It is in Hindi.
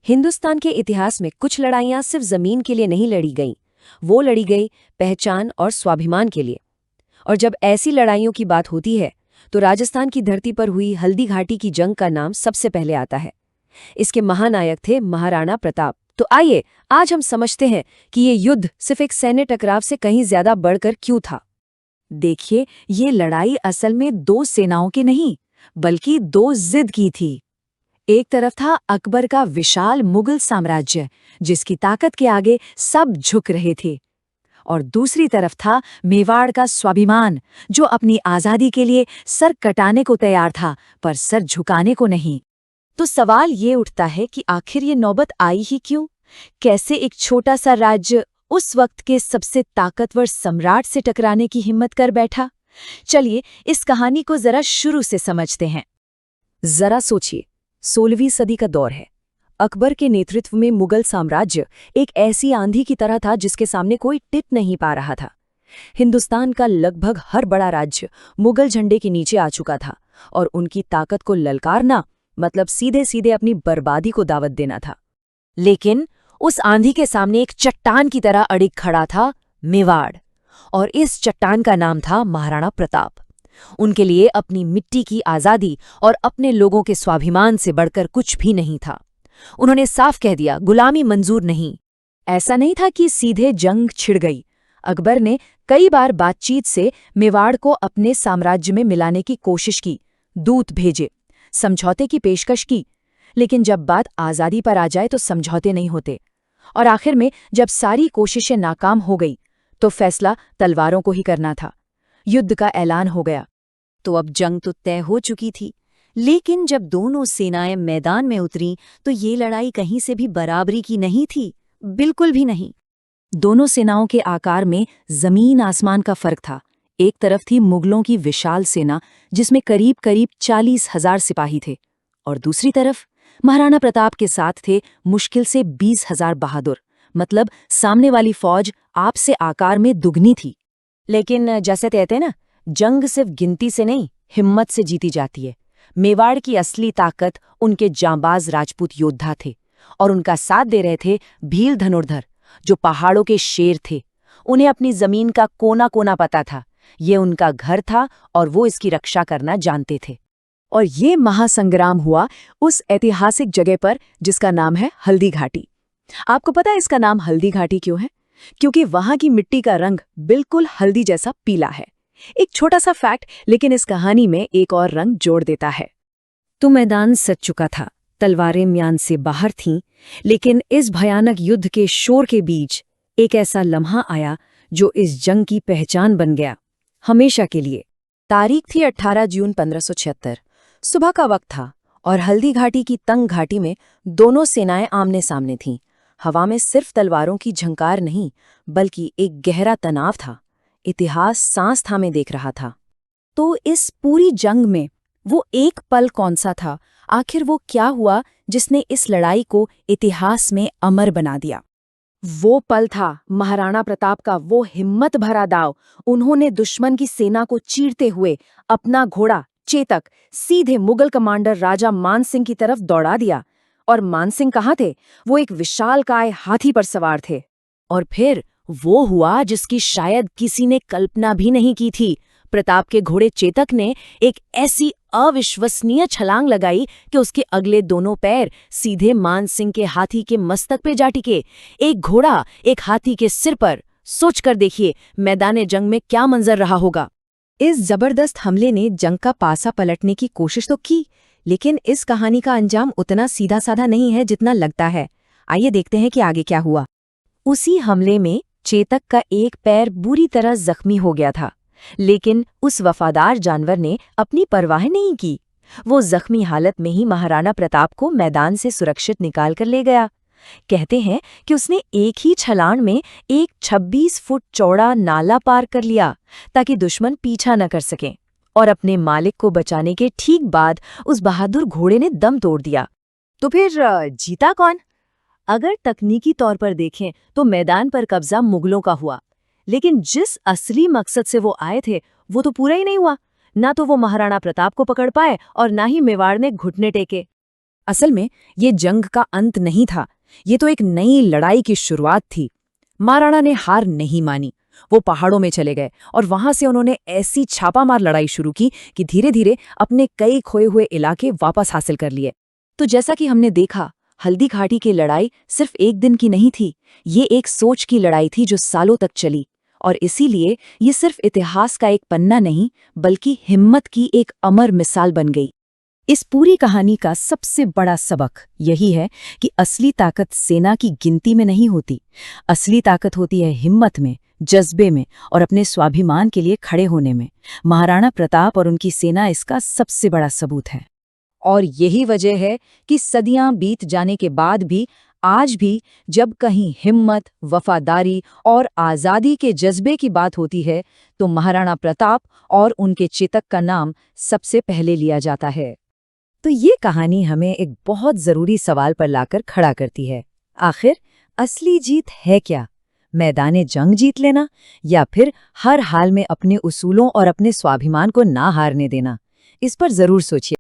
हिंदुस्तान के इतिहास में कुछ लड़ाइयां सिर्फ जमीन के लिए नहीं लड़ी गईं, वो लड़ी गई पहचान और स्वाभिमान के लिए। और जब ऐसी लड़ाइयों की बात होती है तो राजस्थान की धरती पर हुई हल्दी घाटी की जंग का नाम सबसे पहले आता है। इसके महानायक थे महाराणा प्रताप। तो आइए आज हम समझते हैं कि ये युद्ध सिर्फ एक सैन्य टकराव से कहीं ज्यादा बढ़कर क्यों था। देखिए, ये लड़ाई असल में दो सेनाओं की नहीं, बल्कि दो जिद की थी। एक तरफ था अकबर का विशाल मुगल साम्राज्य, जिसकी ताकत के आगे सब झुक रहे थे, और दूसरी तरफ था मेवाड़ का स्वाभिमान, जो अपनी आजादी के लिए सर कटाने को तैयार था, पर सर झुकाने को नहीं। तो सवाल ये उठता है कि आखिर ये नौबत आई ही क्यों? कैसे एक छोटा सा राज्य उस वक्त के सबसे ताकतवर सम्राट से टकराने की हिम्मत कर बैठा? चलिए इस कहानी को जरा शुरू से समझते हैं। जरा सोचिए, 16वीं सदी का दौर है। अकबर के नेतृत्व में मुगल साम्राज्य एक ऐसी आंधी की तरह था जिसके सामने कोई टिक नहीं पा रहा था। हिंदुस्तान का लगभग हर बड़ा राज्य मुगल झंडे के नीचे आ चुका था, और उनकी ताकत को ललकारना मतलब सीधे सीधे अपनी बर्बादी को दावत देना था। लेकिन उस आंधी के सामने एक चट्टान की तरह अड़िग खड़ा था मेवाड़, और इस चट्टान का नाम था महाराणा प्रताप। उनके लिए अपनी मिट्टी की आजादी और अपने लोगों के स्वाभिमान से बढ़कर कुछ भी नहीं था। उन्होंने साफ कह दिया, गुलामी मंजूर नहीं। ऐसा नहीं था कि सीधे जंग छिड़ गई। अकबर ने कई बार बातचीत से मेवाड़ को अपने साम्राज्य में मिलाने की कोशिश की, दूत भेजे, समझौते की पेशकश की, लेकिन जब बात आजादी पर आ जाए तो समझौते नहीं होते। और आखिर में जब सारी कोशिशें नाकाम हो गई तो फैसला तलवारों को ही करना था। युद्ध का ऐलान हो गया। तो अब जंग तो तय हो चुकी थी, लेकिन जब दोनों सेनाएं मैदान में उतरीं तो ये लड़ाई कहीं से भी बराबरी की नहीं थी, बिल्कुल भी नहीं। दोनों सेनाओं के आकार में जमीन आसमान का फर्क था। एक तरफ थी मुगलों की विशाल सेना, जिसमें करीब करीब 40,000 सिपाही थे, और दूसरी तरफ महाराणा प्रताप के साथ थे मुश्किल से 20,000 बहादुर। मतलब सामने वाली फौज आपसे आकार में दुगनी थी। लेकिन जैसे कहते हैं ना, जंग सिर्फ गिनती से नहीं, हिम्मत से जीती जाती है। मेवाड़ की असली ताकत उनके जांबाज राजपूत योद्धा थे, और उनका साथ दे रहे थे भील धनुर्धर, जो पहाड़ों के शेर थे। उन्हें अपनी जमीन का कोना कोना पता था। ये उनका घर था और वो इसकी रक्षा करना जानते थे। और ये महासंग्राम हुआ उस ऐतिहासिक जगह पर जिसका नाम है हल्दी घाटी। आपको पता है इसका नाम हल्दी घाटी क्यों है? क्योंकि वहां की मिट्टी का रंग बिल्कुल हल्दी जैसा पीला है। एक छोटा सा फैक्ट, लेकिन इस कहानी में एक और रंग जोड़ देता है। तो मैदान सज चुका था, तलवारें म्यान से बाहर थीं, लेकिन इस भयानक युद्ध के शोर के बीच एक ऐसा लम्हा आया जो इस जंग की पहचान बन गया, हमेशा के लिए। तारीख थी 18 जून 1576। सुबह का वक्त था और हल्दी घाटी की तंग घाटी में दोनों सेनाएं आमने सामने थीं। हवा में सिर्फ तलवारों की झंकार नहीं, बल्कि एक गहरा तनाव था। इतिहास सांस थामे देख रहा था। तो इस पूरी जंग में वो एक पल कौन सा था? आखिर वो क्या हुआ जिसने इस लड़ाई को इतिहास में अमर बना दिया? वो पल था महाराणा प्रताप का वो हिम्मत भरा दाव। उन्होंने दुश्मन की सेना को चीरते हुए अपना घोड़ा चेतक सीधे मुगल कमांडर राजा मान सिंह की तरफ दौड़ा दिया। और मान सिंह कहाँ थे? वो एक विशालकाय हाथी पर सवार थे। और फिर वो हुआ जिसकी शायद किसी ने कल्पना भी नहीं की थी। प्रताप के घोड़े चेतक ने एक ऐसी अविश्वसनीय छलांग लगाई कि उसके अगले दोनों पैर सीधे मान सिंह के हाथी के मस्तक पे जा टिके। एक घोड़ा एक हाथी के सिर पर। सोच कर देखिए मैदान जंग में क्या मंजर रहा होगा। इस जबरदस्त हमले ने जंग का पासा पलटने की कोशिश तो की, लेकिन इस कहानी का अंजाम उतना सीधा साधा नहीं है जितना लगता है। आइए देखते हैं कि आगे क्या हुआ। उसी हमले में चेतक का एक पैर बुरी तरह जख्मी हो गया था, लेकिन उस वफादार जानवर ने अपनी परवाह नहीं की। वो जख्मी हालत में ही महाराणा प्रताप को मैदान से सुरक्षित निकाल कर ले गया। कहते हैं कि उसने एक ही छलांग में एक 26 फुट चौड़ा नाला पार कर लिया, ताकि दुश्मन पीछा न कर सकें। और अपने मालिक को बचाने के ठीक बाद उस बहादुर घोड़े ने दम तोड़ दिया। तो फिर जीता कौन? अगर तकनीकी तौर पर देखें तो मैदान पर कब्जा मुगलों का हुआ, लेकिन जिस असली मकसद से वो आए थे वो तो पूरा ही नहीं हुआ। ना तो वो महाराणा प्रताप को पकड़ पाए और ना ही मेवाड़ ने घुटने टेके। असल में ये जंग का अंत नहीं था, ये तो एक नई लड़ाई की शुरुआत थी। महाराणा ने हार नहीं मानी। वो पहाड़ों में चले गए और वहां से उन्होंने ऐसी छापामार लड़ाई शुरू की कि धीरे धीरे अपने कई खोए हुए इलाके वापस हासिल कर लिए। तो जैसा कि हमने देखा, हल्दी घाटी की लड़ाई सिर्फ एक दिन की नहीं थी, ये एक सोच की लड़ाई थी जो सालों तक चली। और इसीलिए ये सिर्फ इतिहास का एक पन्ना नहीं, बल्कि हिम्मत की एक अमर मिसाल बन गई। इस पूरी कहानी का सबसे बड़ा सबक यही है कि असली ताकत सेना की गिनती में नहीं होती। असली ताकत होती है हिम्मत में, जज्बे में और अपने स्वाभिमान के लिए खड़े होने में। महाराणा प्रताप और उनकी सेना इसका सबसे बड़ा सबूत है। और यही वजह है कि सदियां बीत जाने के बाद भी आज भी जब कहीं हिम्मत, वफादारी और आज़ादी के जज्बे की बात होती है, तो महाराणा प्रताप और उनके चेतक का नाम सबसे पहले लिया जाता है। तो ये कहानी हमें एक बहुत ज़रूरी सवाल पर लाकर खड़ा करती है। आखिर असली जीत है क्या? मैदाने जंग जीत लेना या फिर हर हाल में अपने उसूलों और अपने स्वाभिमान को ना हारने देना? इस पर ज़रूर सोचिए।